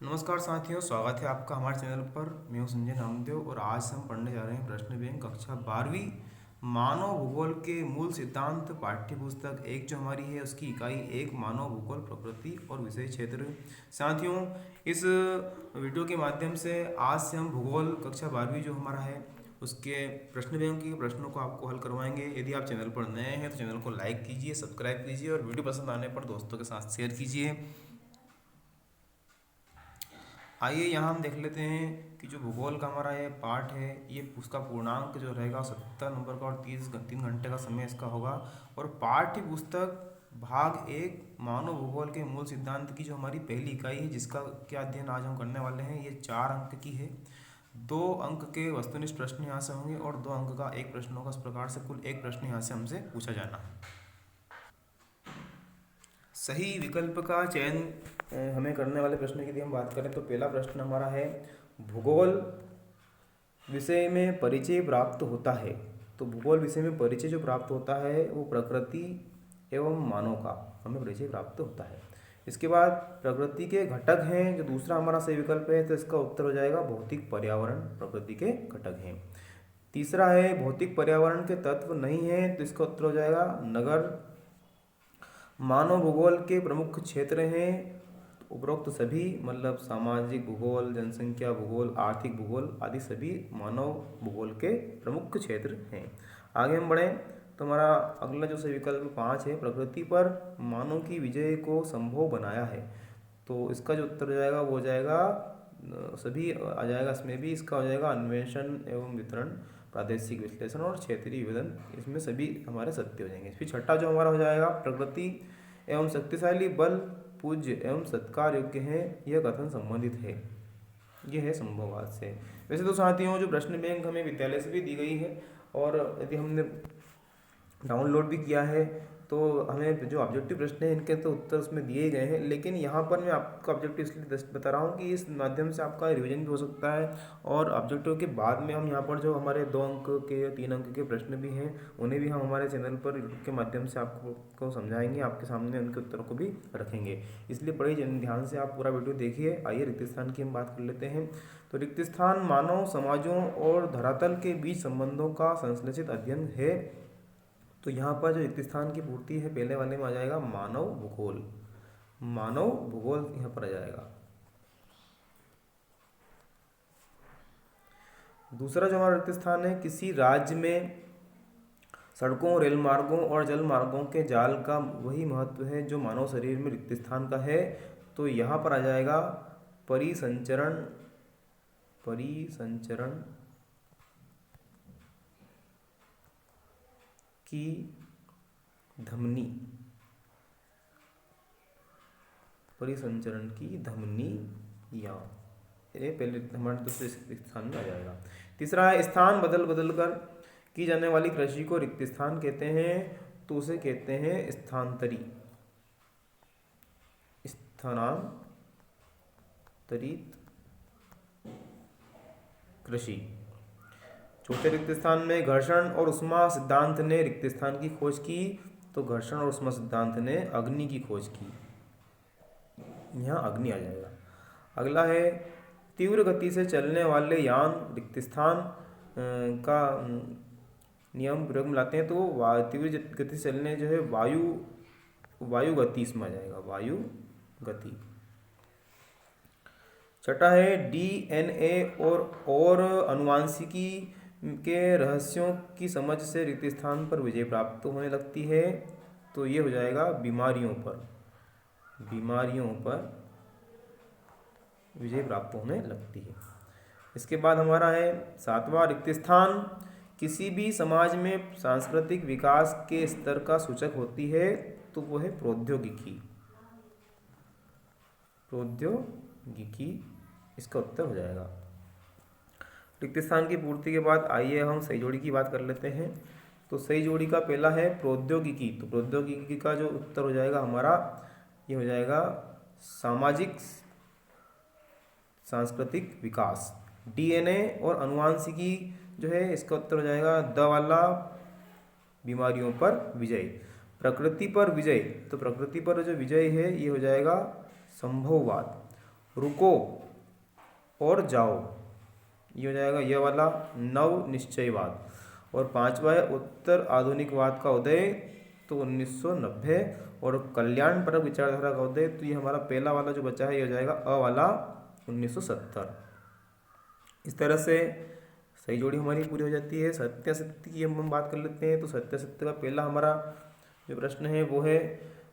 नमस्कार साथियों, स्वागत है आपका हमारे चैनल पर। मैं हूं संजय नामदेव और आज हम पढ़ने जा रहे हैं प्रश्न बैंक कक्षा 12वीं मानव भूगोल के मूल सिद्धांत पाठ्य पुस्तक एक जो हमारी है उसकी इकाई एक मानव भूगोल प्रकृति और विषय क्षेत्र। साथियों, इस वीडियो के माध्यम से आज से हम भूगोल कक्षा 12वीं जो हमारा है उसके प्रश्न बैंक के प्रश्नों को आपको हल करवाएंगे। यदि आप चैनल पर नए हैं तो चैनल को लाइक कीजिए, सब्सक्राइब कीजिए और वीडियो पसंद आने पर दोस्तों के साथ शेयर कीजिए। आइए यहाँ हम देख लेते हैं कि जो भूगोल का हमारा ये पाठ है ये उसका पूर्णांक जो रहेगा 70 नंबर का और 3 घंटे का समय इसका होगा। और पाठ्य पुस्तक भाग एक मानव भूगोल के मूल सिद्धांत की जो हमारी पहली इकाई है जिसका क्या अध्ययन आज हम करने वाले हैं, ये 4 अंक की है। 2 अंक के वस्तुनिष्ठ प्रश्न यहाँ से होंगे और 2 अंक का एक प्रश्न होगा। इस प्रकार से कुल एक प्रश्न यहाँ से हमसे पूछा जाना है। सही विकल्प का चयन हमें करने वाले प्रश्न की यदि हम बात करें तो पहला प्रश्न हमारा है, भूगोल विषय में परिचय प्राप्त होता है। तो भूगोल विषय में परिचय जो प्राप्त होता है वो प्रकृति एवं मानव का हमें परिचय प्राप्त होता है। इसके बाद प्रकृति के घटक हैं जो दूसरा हमारा सही विकल्प है, तो इसका उत्तर हो जाएगा भौतिक पर्यावरण प्रकृति के घटक हैं। तीसरा है भौतिक पर्यावरण के तत्व नहीं है, तो इसका उत्तर हो जाएगा नगर। मानव भूगोल के प्रमुख क्षेत्र हैं उपरोक्त सभी, मतलब सामाजिक भूगोल, जनसंख्या भूगोल, आर्थिक भूगोल आदि सभी मानव भूगोल के प्रमुख क्षेत्र हैं। आगे हम बढ़ें तो हमारा अगला जो सही विकल्प 5 है, प्रकृति पर मानव की विजय को संभव बनाया है। तो इसका जो उत्तर हो जाएगा वो हो जाएगा सभी आ जाएगा, इसमें भी इसका हो जाएगा अन्वेषण एवं वितरण, प्रादेशिक विश्लेषण और क्षेत्रीय विवरण, इसमें सभी हमारे सत्य हो जाएंगे। फिर छठा जो हमारा हो जाएगा, प्रकृति एवं शक्तिशाली बल पूज्य एवं सत्कार योग्य है, यह कथन संबंधित है, यह है संभववाद से। वैसे तो साथियों जो प्रश्न बैंक हमें विद्यालय से भी दी गई है और यदि हमने डाउनलोड भी किया है तो हमें जो ऑब्जेक्टिव प्रश्न हैं इनके तो उत्तर उसमें दिए गए हैं, लेकिन यहाँ पर मैं आपको ऑब्जेक्टिव इसलिए बता रहा हूँ कि इस माध्यम से आपका रिवीजन भी हो सकता है और ऑब्जेक्टिव के बाद में हम यहाँ पर जो हमारे 2 अंक के 3 अंक के प्रश्न भी हैं उन्हें भी हम हमारे चैनल पर यूट्यूब के माध्यम से आपको समझाएंगे, आपके सामने उनके उत्तरों को भी रखेंगे। इसलिए बड़े ध्यान से आप पूरा वीडियो देखिए। आइए रिक्त स्थान की हम बात कर लेते हैं। तो रिक्त स्थान मानव समाजों और धरातल के बीच संबंधों का संश्लेषित अध्ययन है। तो यहाँ पर जो रिक्त स्थान की पूर्ति है पहले वाले में आ जाएगा मानव भूगोल, मानव भूगोल यहाँ पर आ जाएगा। दूसरा जो हमारा रिक्त स्थान है, किसी राज्य में सड़कों, रेल मार्गों और जल मार्गों के जाल का वही महत्व है जो मानव शरीर में रिक्त स्थान का है। तो यहाँ पर आ जाएगा परिसंचरण, परिसंचरण की धमनी, परिसंचरण की धमनी या ये पहले हमारे दूसरे स्थान में आ जाएगा। तीसरा है स्थान बदल बदल कर की जाने वाली कृषि को रिक्त स्थान कहते हैं, तो उसे कहते हैं स्थानांतरी, स्थानांतरित कृषि। चौथे रिक्त स्थान में घर्षण और उष्मा सिद्धांत ने रिक्त स्थान की खोज की, तो घर्षण और उष्मा सिद्धांत ने अग्नि की खोज की, यहाँ अग्नि आ जाएगा। अगला है तीव्र गति से चलने वाले यान रिक्त स्थान का नियम प्रयोग में लाते हैं, तो तीव्र गति से चलने जो है वायु गति इसमें आ जाएगा, वायु गति। छठा है डीएनए और अनुवांशिकी के रहस्यों की समझ से रिक्त स्थान पर विजय प्राप्त होने लगती है, तो ये हो जाएगा बीमारियों पर, बीमारियों पर विजय प्राप्त होने लगती है। इसके बाद हमारा है सातवां रिक्त स्थान, किसी भी समाज में सांस्कृतिक विकास के स्तर का सूचक होती है, तो वो है प्रौद्योगिकी, प्रौद्योगिकी इसका उत्तर हो जाएगा। रिक्त स्थान की पूर्ति के बाद आइए हम सही जोड़ी की बात कर लेते हैं। तो सही जोड़ी का पहला है प्रौद्योगिकी, तो प्रौद्योगिकी का जो उत्तर हो जाएगा हमारा ये हो जाएगा सामाजिक सांस्कृतिक विकास। डीएनए और अनुवांशिकी जो है इसका उत्तर हो जाएगा द वाला बीमारियों पर विजय। प्रकृति पर विजय, तो प्रकृति पर जो विजय है ये हो जाएगा संभववाद। रुको और जाओ, ये हो जाएगा यह वाला नव निश्चयवाद। और पांचवा है उत्तर आधुनिकवाद का उदय, तो 1990। और कल्याणपरक विचारधारा का उदय, तो ये हमारा पहला वाला जो बचा है ये हो जाएगा अ वाला 1970। इस तरह से सही जोड़ी हमारी पूरी हो जाती है। सत्य असत्य की हम बात कर लेते हैं। तो सत्य असत्य का पहला हमारा जो प्रश्न है वो है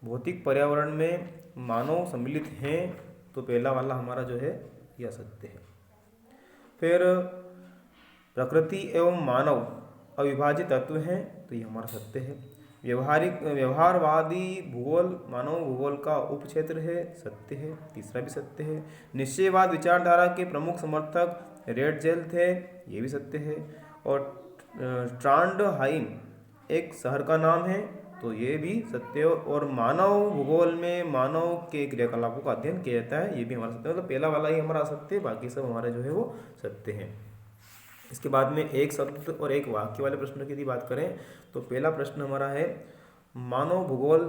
भौतिक पर्यावरण में मानव सम्मिलित हैं, तो पहला वाला हमारा जो है ये असत्य है। फिर प्रकृति एवं मानव अविभाज्य तत्व हैं, तो ये हमारा सत्य है। व्यवहारवादी भूगोल मानव भूगोल का उपक्षेत्र है, सत्य है, तीसरा भी सत्य है। निश्चयवाद विचारधारा के प्रमुख समर्थक रेडजेल थे, ये भी सत्य है। और ट्रांडहाइम एक शहर का नाम है, तो ये भी सत्य है। और मानव भूगोल में मानव के क्रियाकलापों का अध्ययन किया जाता है, ये भी हमारा सत्य है। मतलब पहला वाला ही हमारा असत्य है, बाकी सब हमारे जो है वो सत्य है। इसके बाद में एक शब्द और एक वाक्य वाले प्रश्न की यदि बात करें तो पहला प्रश्न हमारा है मानव भूगोल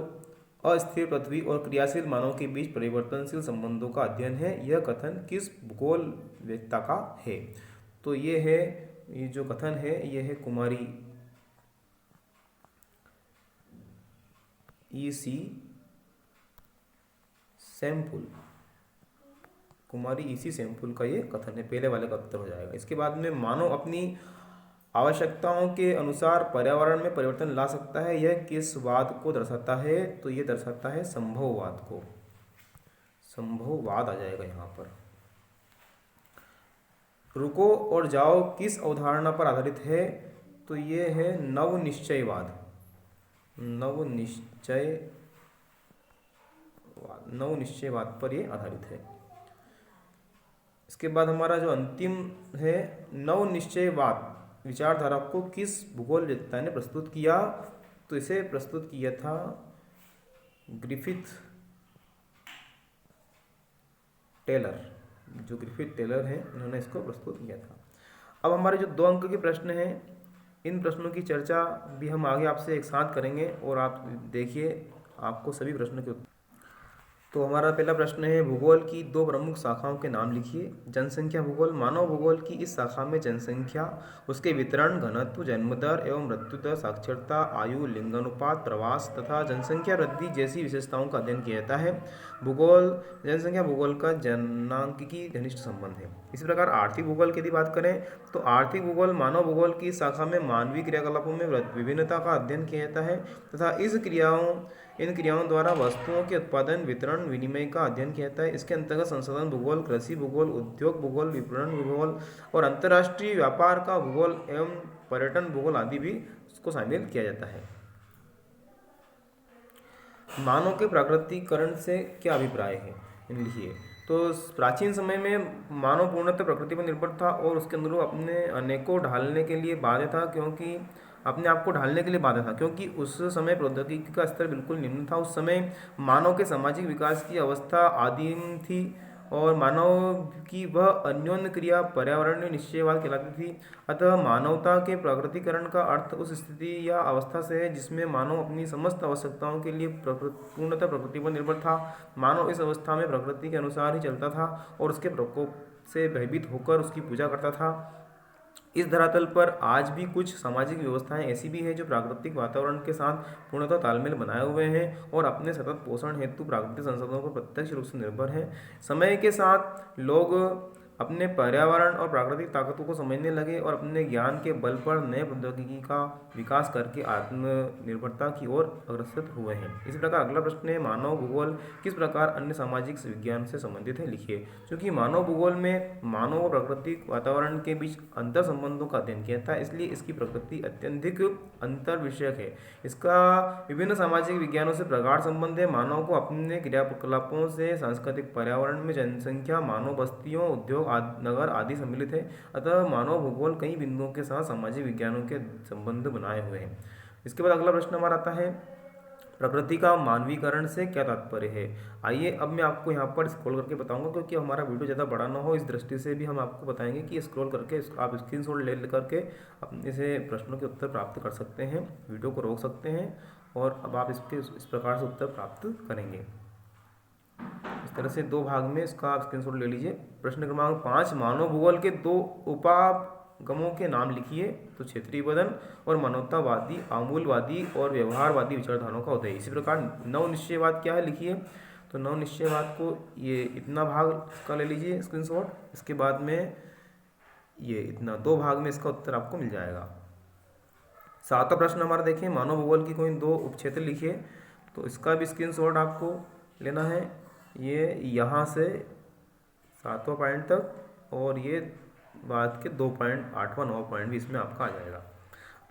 अस्थिर पृथ्वी और क्रियाशील मानव के बीच परिवर्तनशील संबंधों का अध्ययन है, यह कथन किस भूगोल वेत्ता का है? तो ये है, ये जो कथन है ये है कुमारी ईसी सैम्पुल, कुमारी ईसी सैम्पुल का ये कथन है, पहले वाले का उत्तर हो जाएगा। इसके बाद में मानव अपनी आवश्यकताओं के अनुसार पर्यावरण में परिवर्तन ला सकता है, यह किस वाद को दर्शाता है? तो ये दर्शाता है संभववाद को, संभववाद आ जाएगा यहाँ पर। रुको और जाओ किस अवधारणा पर आधारित है? तो ये है नवनिश्चयवाद, नवनिश्चयवाद पर ये आधारित है। इसके बाद हमारा जो अंतिम है नवनिश्चयवाद विचारधारा को किस भूगोल वेत्ता ने प्रस्तुत किया? तो इसे प्रस्तुत किया था ग्रिफिथ टेलर, जो ग्रिफिथ टेलर हैं इन्होंने इसको प्रस्तुत किया था। अब हमारे जो 2 अंक के प्रश्न हैं, इन प्रश्नों की चर्चा भी हम आगे आपसे एक साथ करेंगे और आप देखिए आपको सभी प्रश्नों के उत्तर। तो हमारा पहला प्रश्न है भूगोल की 2 प्रमुख शाखाओं के नाम लिखिए। जनसंख्या भूगोल, मानव भूगोल की इस शाखा में जनसंख्या, उसके वितरण, घनत्व, जन्म दर एवं मृत्यु दर, साक्षरता, आयु, लिंगानुपात, प्रवास तथा जनसंख्या वृद्धि जैसी विशेषताओं का अध्ययन किया जाता है। भूगोल जनसंख्या भूगोल का जनांकिकी घनिष्ठ संबंध है। इसी प्रकार आर्थिक भूगोल की यदि बात करें तो आर्थिक भूगोल मानव भूगोल की शाखा में मानवीय क्रियाकलापों में विभिन्नता का अध्ययन किया जाता है तथा इन क्रियाओं द्वारा वस्तुओं के उत्पादन, वितरण, विनिमय का अध्ययन किया जाता है। इसके अंतर्गत संसाधन भूगोल, कृषि भूगोल, उद्योग भूगोल, विपणन भूगोल और अंतर्राष्ट्रीय व्यापार का भूगोल एवं पर्यटन भूगोल आदि भी इसको शामिल किया जाता है। मानव के प्राकृतिकरण से क्या अभिप्राय है? लिखिए। तो प्राचीन समय में मानव पूर्णतः प्रकृति पर निर्भर था और उसके अनुरूप अपने अनेकों ढालने के लिए बाध्य था, क्योंकि अपने आप को ढालने के लिए बाध्य था, क्योंकि उस समय प्रौद्योगिकी का स्तर बिल्कुल निम्न था। उस समय मानव के सामाजिक विकास की अवस्था आदिम थी और मानव की वह अन्योन्य क्रिया पर्यावरणीय निश्चयवाद कहलाती थी। अतः मानवता के प्राकृतिकरण का अर्थ उस स्थिति या अवस्था से है जिसमें मानव अपनी समस्त आवश्यकताओं के लिए पूर्णतः प्रकृति पर निर्भर था। मानव इस अवस्था में प्रकृति के अनुसार ही चलता था और उसके प्रकोप से भयभीत होकर उसकी पूजा करता था। इस धरातल पर आज भी कुछ सामाजिक व्यवस्थाएं ऐसी भी हैं जो प्राकृतिक वातावरण के साथ पूर्णतः तालमेल बनाए हुए हैं और अपने सतत पोषण हेतु प्राकृतिक संसाधनों पर प्रत्यक्ष रूप से निर्भर हैं। समय के साथ लोग अपने पर्यावरण और प्राकृतिक ताकतों को समझने लगे और अपने ज्ञान के बल पर नए प्रौद्योगिकी का विकास करके आत्मनिर्भरता की ओर अग्रसर हुए हैं। इसी प्रकार अगला प्रश्न है मानव भूगोल किस प्रकार अन्य सामाजिक विज्ञान से संबंधित है? लिखिए। क्योंकि मानव भूगोल में मानव और प्राकृतिक वातावरण के बीच अंतर संबंधों का अध्ययन किया था, इसलिए इसकी प्रकृति अत्यधिक अंतर विषयक है। इसका विभिन्न सामाजिक विज्ञानों से प्रगाढ़ संबंध है। मानव को अपने क्रियाकलापों से सांस्कृतिक पर्यावरण में जनसंख्या, मानव बस्तियों, उद्योग, नगर आदि सम्मिलित है। अतः मानव भूगोल कई बिंदुओं के साथ सामाजिक विज्ञानों के संबंध बनाए हुए हैं। इसके बाद अगला प्रश्न हमारा आता है प्रकृति का मानवीकरण से क्या तात्पर्य है? आइए अब मैं आपको यहाँ पर स्क्रॉल करके बताऊंगा, क्योंकि हमारा वीडियो ज़्यादा बड़ा ना हो, इस दृष्टि से भी हम आपको बताएंगे कि स्क्रॉल करके आप स्क्रीनशॉट ले करके अपने से प्रश्नों के उत्तर प्राप्त कर सकते हैं, वीडियो को रोक सकते हैं और अब आप इस प्रकार से उत्तर प्राप्त करेंगे। इस तरह से 2 भाग में इसका आप स्क्रीनशॉट ले लीजिए। प्रश्न क्रमांक 5, मानव भूगोल के 2 उपागमों के नाम लिखिए। तो क्षेत्रीय विभेदन और मानवतावादी, आमूलवादी और व्यवहारवादी विचारधाराओं का उदय। इसी प्रकार नव निश्चयवाद क्या है लिखिए। तो नव निश्चयवाद को ये इतना भाग का ले लीजिए स्क्रीनशॉट, इसके बाद में ये इतना 2 भाग में इसका उत्तर आपको मिल जाएगा। 7वां प्रश्न हमारा देखिए, मानव भूगोल की कोई 2 उपक्षेत्र लिखिए। तो इसका भी स्क्रीनशॉट आपको लेना है, ये यहाँ से 7वां पॉइंट तक और ये बाद के 2 पॉइंट 8वां 9वां पॉइंट भी इसमें आपका आ जाएगा।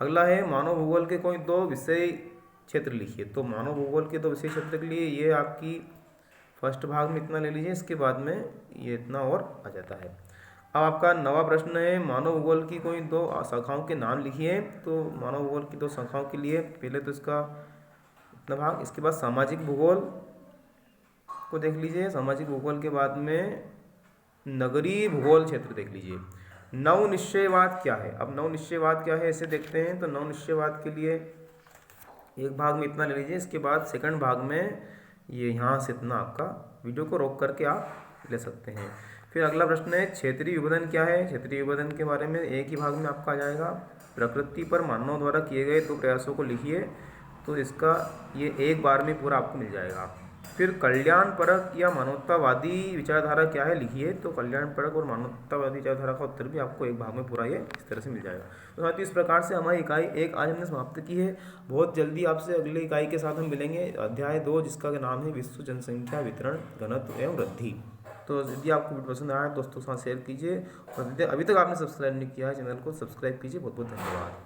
अगला है मानव भूगोल के कोई 2 विषय क्षेत्र लिखिए। तो मानव भूगोल के 2 विषय क्षेत्र के लिए ये आपकी फर्स्ट भाग में इतना ले लीजिए, इसके बाद में ये इतना और आ जाता है। अब आपका 9वां प्रश्न है, मानव भूगोल की कोई 2 शाखाओं के नाम लिखिए। तो मानव भूगोल की 2 शाखाओं के लिए पहले तो इसका इतना भाग, इसके बाद सामाजिक भूगोल को देख लीजिए। सामाजिक भूगोल के बाद में नगरीय भूगोल क्षेत्र देख लीजिए। नव निश्चयवाद क्या है? अब नव निश्चयवाद क्या है इसे देखते हैं। तो नव निश्चयवाद के लिए एक भाग में इतना ले लीजिए, इसके बाद सेकंड भाग में ये यहाँ से इतना आपका वीडियो को रोक करके आप ले सकते हैं। फिर अगला प्रश्न है, क्षेत्रीय विभेदन क्या है? क्षेत्रीय विभेदन के बारे में एक ही भाग में आपका आ जाएगा। प्रकृति पर मानव द्वारा किए गए 2 प्रयासों को लिखिए। तो इसका ये एक बार में पूरा आपको मिल जाएगा। फिर कल्याणपरक या मानवतावादी विचारधारा क्या है लिखिए। तो कल्याणपरक और मानवतावादी विचारधारा का उत्तर भी आपको एक भाग में पूरा ये इस तरह से मिल जाएगा। तो साथियों, इस प्रकार से हमारी इकाई 1 आज हमने समाप्त की है। बहुत जल्दी आपसे अगली इकाई के साथ हम मिलेंगे, अध्याय 2, जिसका नाम है विश्व जनसंख्या वितरण, घनत्व एवं वृद्धि। तो यदि आपको वीडियो पसंद आया दोस्तों के साथ शेयर कीजिए, और अभी तक आपने सब्सक्राइब नहीं किया है चैनल को सब्सक्राइब कीजिए। बहुत बहुत धन्यवाद।